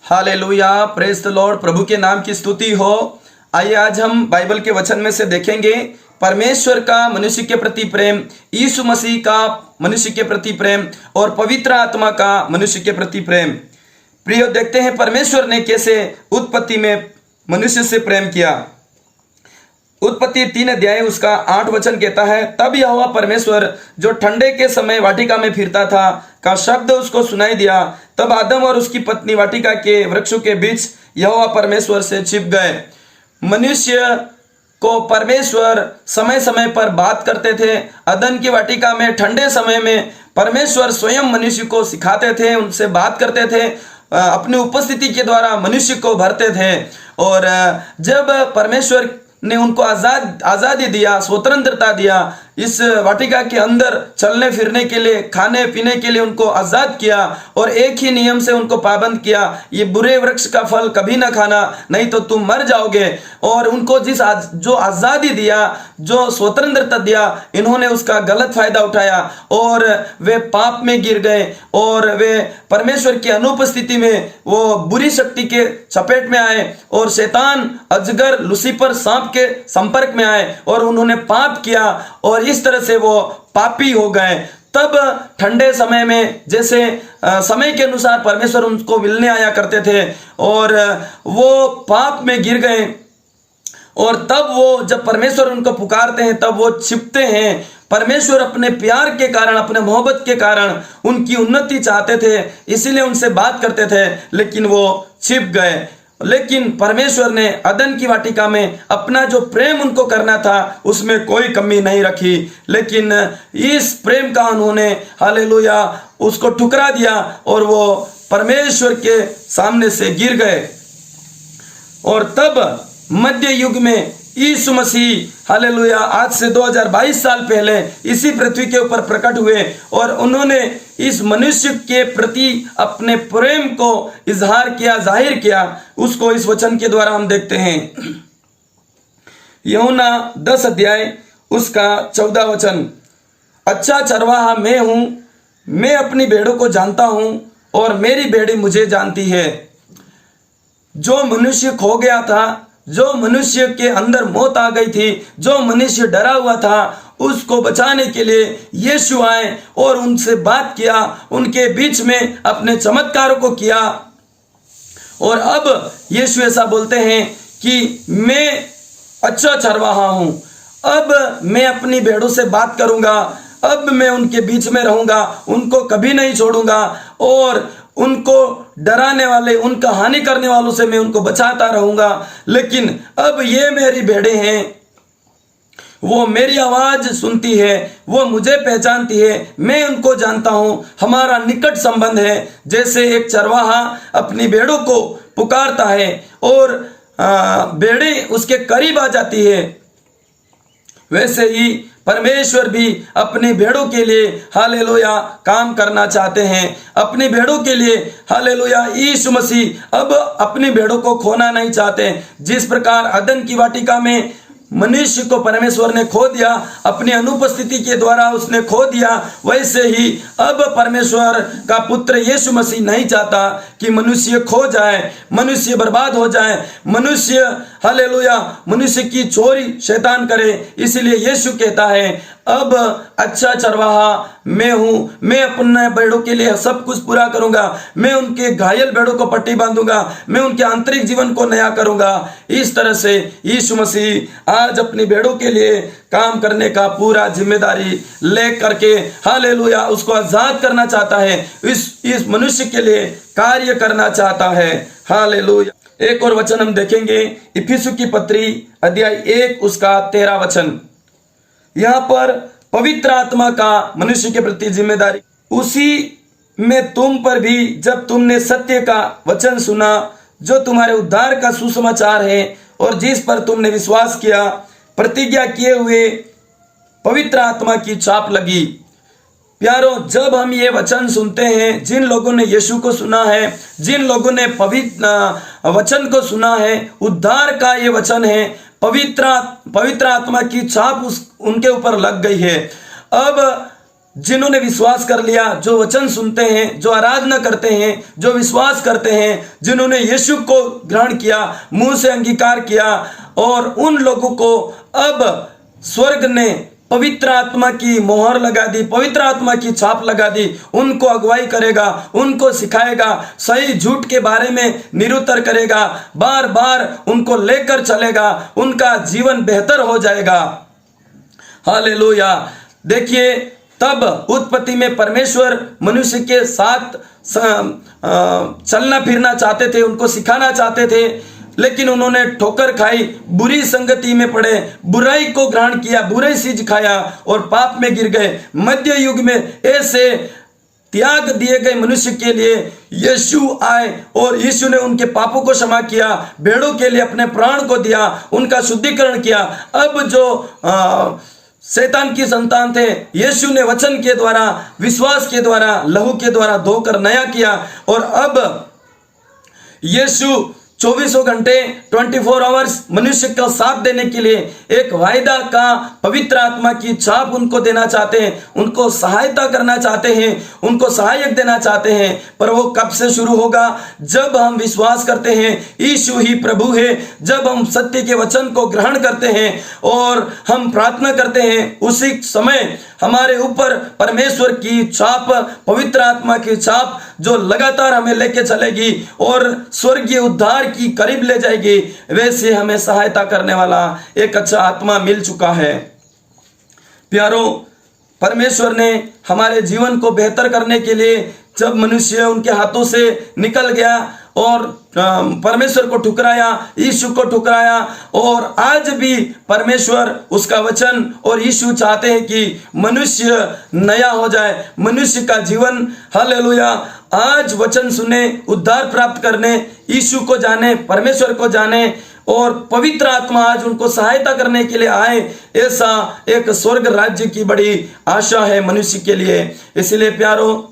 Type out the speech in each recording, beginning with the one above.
Hallelujah, praise the Lord. प्रभु के नाम की स्तुति हो। आइए आज हम बाइबल के वचन में से देखेंगे परमेश्वर का मनुष्य के प्रति प्रेम, यीशु मसीह का मनुष्य के प्रति प्रेम और पवित्र आत्मा का मनुष्य के प्रति प्रेम। प्रियो, देखते हैं परमेश्वर ने कैसे उत्पत्ति में मनुष्य से प्रेम किया। उत्पत्ति 3 अध्याय उसका 8 वचन कहता है, तब यहोवा परमेश्वर जो ठंडे के समय वाटिका में फिरता था का शब्द उसको सुनाई दिया। तब आदम और उसकी पत्नी वाटिका के वृक्षों के बीच यहोवा परमेश्वर से छिप गए। मनुष्य को परमेश्वर समय समय पर बात करते थे। अदन की वाटिका में ठंडे समय में परमेश्वर स्वयं मनुष्य को सिखाते थे, उनसे बात करते थे, अपनी उपस्थिति के द्वारा मनुष्य को भरते थे। और जब परमेश्वर ने उनको आज़ादी दिया, स्वतंत्रता दिया, इस वाटिका के अंदर चलने फिरने के लिए, खाने पीने के लिए उनको आज़ाद किया और एक ही नियम से उनको पाबंद किया, ये बुरे वृक्ष का फल कभी ना खाना, नहीं तो तुम मर जाओगे। और उनको जो आज़ादी दिया, जो स्वतंत्रता दिया, इन्होंने उसका गलत फायदा उठाया और वे पाप में गिर गए और वे परमेश्वर की अनुपस्थिति में वो बुरी शक्ति के चपेट में आए और शैतान, अजगर, लूसीफर, सांप के संपर्क में आए और उन्होंने पाप किया और इस तरह से वो पापी हो गए। तब ठंडे समय में जैसे समय के अनुसार परमेश्वर उनको मिलने आया करते थे और वो पाप में गिर गए। और तब वो जब परमेश्वर उनको पुकारते हैं तब वो छिपते हैं। परमेश्वर अपने प्यार के कारण, अपने मोहब्बत के कारण उनकी उन्नति चाहते थे, इसीलिए उनसे बात करते थे, लेकिन वो छिप गए। लेकिन परमेश्वर ने अदन की वाटिका में अपना जो प्रेम उनको करना था उसमें कोई कमी नहीं रखी, लेकिन इस प्रेम का उन्होंने, हालेलुया, उसको ठुकरा दिया और वो परमेश्वर के सामने से गिर गए। और तब मध्य युग में यीशु मसीह, हालेलुया, आज से 2022 साल पहले इसी पृथ्वी के ऊपर प्रकट हुए और उन्होंने इस मनुष्य के प्रति अपने प्रेम को इजहार किया, जाहिर किया। उसको इस वचन के द्वारा हम देखते हैं। यूहन्ना 10 अध्याय उसका 14 वचन, अच्छा चरवाहा मैं हूं, मैं अपनी भेड़ों को जानता हूं और मेरी भेड़ी मुझे जानती है। जो मनुष्य खो गया था, जो मनुष्य के अंदर मौत आ गई थी, जो मनुष्य डरा हुआ था, उसको बचाने के लिए यीशु आए और उनसे बात किया, उनके बीच में अपने चमत्कारों को किया। और अब यीशु ऐसा बोलते हैं कि मैं अच्छा चरवाहा हूं, अब मैं अपनी भेड़ों से बात करूंगा, अब मैं उनके बीच में रहूंगा, उनको कभी नहीं छोड़ूंगा और उनको डराने वाले, उनका हानि करने वालों से मैं उनको बचाता रहूंगा। लेकिन अब ये मेरी भेड़ें हैं, वो मेरी आवाज सुनती है, वो मुझे पहचानती है, मैं उनको जानता हूं, हमारा निकट संबंध है। जैसे एक चरवाहा अपनी भेड़ों को पुकारता है और भेड़ें उसके करीब आ जाती है, वैसे ही परमेश्वर भी अपनी भेड़ों के लिए, हालेलुया, काम करना चाहते हैं। अपनी भेड़ों के लिए, हालेलुया, यीशु मसीह अब अपनी भेड़ों को खोना नहीं चाहते। जिस प्रकार अदन की वाटिका में मनुष्य को परमेश्वर ने खो दिया, अपनी अनुपस्थिति के द्वारा उसने खो दिया, वैसे ही अब परमेश्वर का पुत्र यीशु मसीह नहीं चाहता कि मनुष्य खो जाए, मनुष्य बर्बाद हो जाए, मनुष्य, हालेलुया, मनुष्य की चोरी शैतान करे। इसलिए यीशु कहता है, अब अच्छा चरवाहा मैं हूं, मैं अपने भेड़ों के लिए सब कुछ पूरा करूंगा, मैं उनके घायल भेड़ों को पट्टी बांधूंगा, मैं उनके आंतरिक जीवन को नया करूंगा। इस तरह से यीशु मसीह आज अपनी भेड़ों के लिए काम करने का पूरा जिम्मेदारी ले करके, हालेलुया, उसको आजाद करना चाहता है, इस मनुष्य के लिए कार्य करना चाहता है। हालेलुया। एक और वचन हम देखेंगे, इफिसुस की पत्री अध्याय 1 उसका 13 वचन। यहाँ पर पवित्र आत्मा का मनुष्य के प्रति जिम्मेदारी, उसी में तुम पर भी जब तुमने सत्य का वचन सुना, जो तुम्हारे उद्धार का सुसमाचार है और जिस पर तुमने विश्वास किया, प्रतिज्ञा किए हुए पवित्र आत्मा की छाप लगी। प्यारो, जब हम ये वचन सुनते हैं, जिन लोगों ने यीशु को सुना है, जिन लोगों ने पवित्र वचन को सुना है, उद्धार का ये वचन है, पवित्र आत्मा की छाप उनके ऊपर लग गई है। अब जिन्होंने विश्वास कर लिया, जो वचन सुनते हैं, जो आराधना करते हैं, जो विश्वास करते हैं, जिन्होंने यीशु को ग्रहण किया, मुंह से अंगीकार किया, और उन लोगों को अब स्वर्ग ने पवित्र आत्मा की मोहर लगा दी, पवित्र आत्मा की छाप लगा दी। उनको अगुवाई करेगा, उनको सिखाएगा, सही झूठ के बारे में निरुत्तर करेगा, बार बार उनको लेकर चलेगा, उनका जीवन बेहतर हो जाएगा। हालेलुया। देखिए, तब उत्पत्ति में परमेश्वर मनुष्य के साथ चलना फिरना चाहते थे, उनको सिखाना चाहते थे, लेकिन उन्होंने ठोकर खाई, बुरी संगति में पड़े, बुराई को ग्रहण किया, बुराई चीज खाया और पाप में गिर गए। मध्य युग में ऐसे त्याग दिए गए मनुष्य के लिए यीशु आए और यीशु ने उनके पापों को क्षमा किया, भेड़ों के लिए अपने प्राण को दिया, उनका शुद्धिकरण किया। अब जो शैतान की संतान थे, यीशु ने वचन के द्वारा, विश्वास के द्वारा, लहू के द्वारा धोकर नया किया, और अब यीशु 24 घंटे 24 आवर्स मनुष्य का साथ देने के लिए एक वायदा का पवित्र आत्मा की छाप उनको देना चाहते हैं, उनको सहायता करना चाहते हैं, उनको सहायक देना चाहते हैं। पर वो कब से शुरू होगा? जब हम विश्वास करते हैं यीशु ही प्रभु है, जब हम सत्य के वचन को ग्रहण करते हैं और हम प्रार्थना करते हैं, उसी समय हमारे ऊपर परमेश्वर की छाप, पवित्र आत्मा की छाप जो लगातार हमें लेके चलेगी और स्वर्गीय उद्धार की करीब ले जाएगी। वैसे हमें सहायता करने वाला एक अच्छा आत्मा मिल चुका है। प्यारो, परमेश्वर ने हमारे जीवन को बेहतर करने के लिए जब मनुष्य उनके हाथों से निकल गया और परमेश्वर को ठुकराया, यीशु को ठुकराया, और आज भी परमेश्वर, उसका वचन और यीशु चाहते हैं कि मनुष्य नया हो जाए, मनुष्य का जीवन, हालेलुया, आज वचन सुने, उद्धार प्राप्त करने, यीशु को जाने, परमेश्वर को जाने, और पवित्र आत्मा आज उनको सहायता करने के लिए आए। ऐसा एक स्वर्ग राज्य की बड़ी आशा है मनुष्य के लिए। इसलिए प्यारो,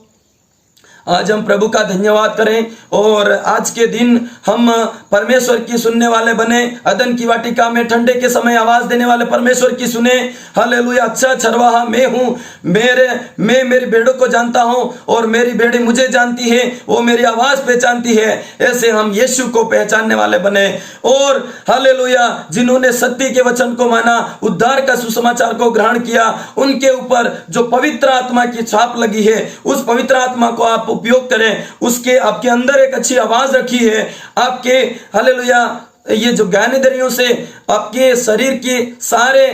आज हम प्रभु का धन्यवाद करें और आज के दिन हम परमेश्वर की सुनने वाले बने। अदन की वाटिका में ठंडे के समय आवाज देने वाले परमेश्वर की सुने। हालेलुया। अच्छा चरवाहा मैं हूँ, मैं मेरी भेड़ों को जानता हूँ और मेरी भेड़ें मुझे जानती है, वो मेरी आवाज पहचानती है। ऐसे हम यीशु को पहचानने वाले बने। और हालेलुया, जिन्होंने सत्य के वचन को माना, उद्धार का सुसमाचार को ग्रहण किया, उनके ऊपर जो पवित्र आत्मा की छाप लगी है, उस पवित्र आत्मा को आप उपयोग करें। उसके आपके अंदर एक अच्छी आवाज रखी है। आपके हालेलुया, ये जो ज्ञानेंद्रियों से आपके शरीर के सारे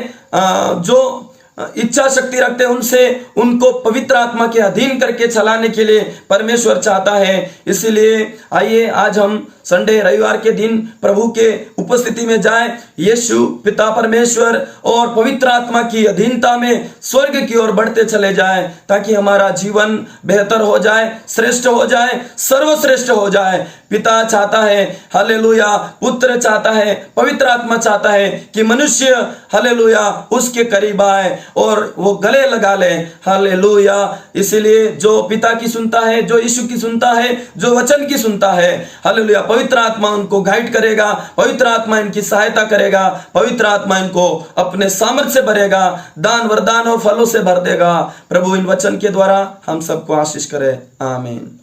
जो इच्छा शक्ति रखते हैं, उनसे उनको पवित्र आत्मा के अधीन करके चलाने के लिए परमेश्वर चाहता है। इसीलिए आइए आज हम संडे, रविवार के दिन प्रभु के उपस्थिति में जाएं, यीशु, पिता परमेश्वर और पवित्र आत्मा की अधीनता में स्वर्ग की ओर बढ़ते चले जाएं, ताकि हमारा जीवन बेहतर हो जाए, श्रेष्ठ हो जाए, सर्वश्रेष्ठ हो जाए। पिता चाहता है, हालेलुया, पुत्र चाहता है, पवित्र आत्मा चाहता है कि मनुष्य, हालेलुया, उसके करीब आए और वो गले लगा ले। हालेलुया। इसलिए जो पिता की सुनता है, जो यीशु की सुनता है, जो वचन की सुनता है, हालेलुया, पवित्र आत्मा उनको गाइड करेगा, पवित्र आत्मा इनकी सहायता करेगा, पवित्र आत्मा इनको अपने सामर्थ्य से भरेगा, दान वरदान और फलों से भर देगा। प्रभु इन वचन के द्वारा हम सबको आशीष करे। आमीन।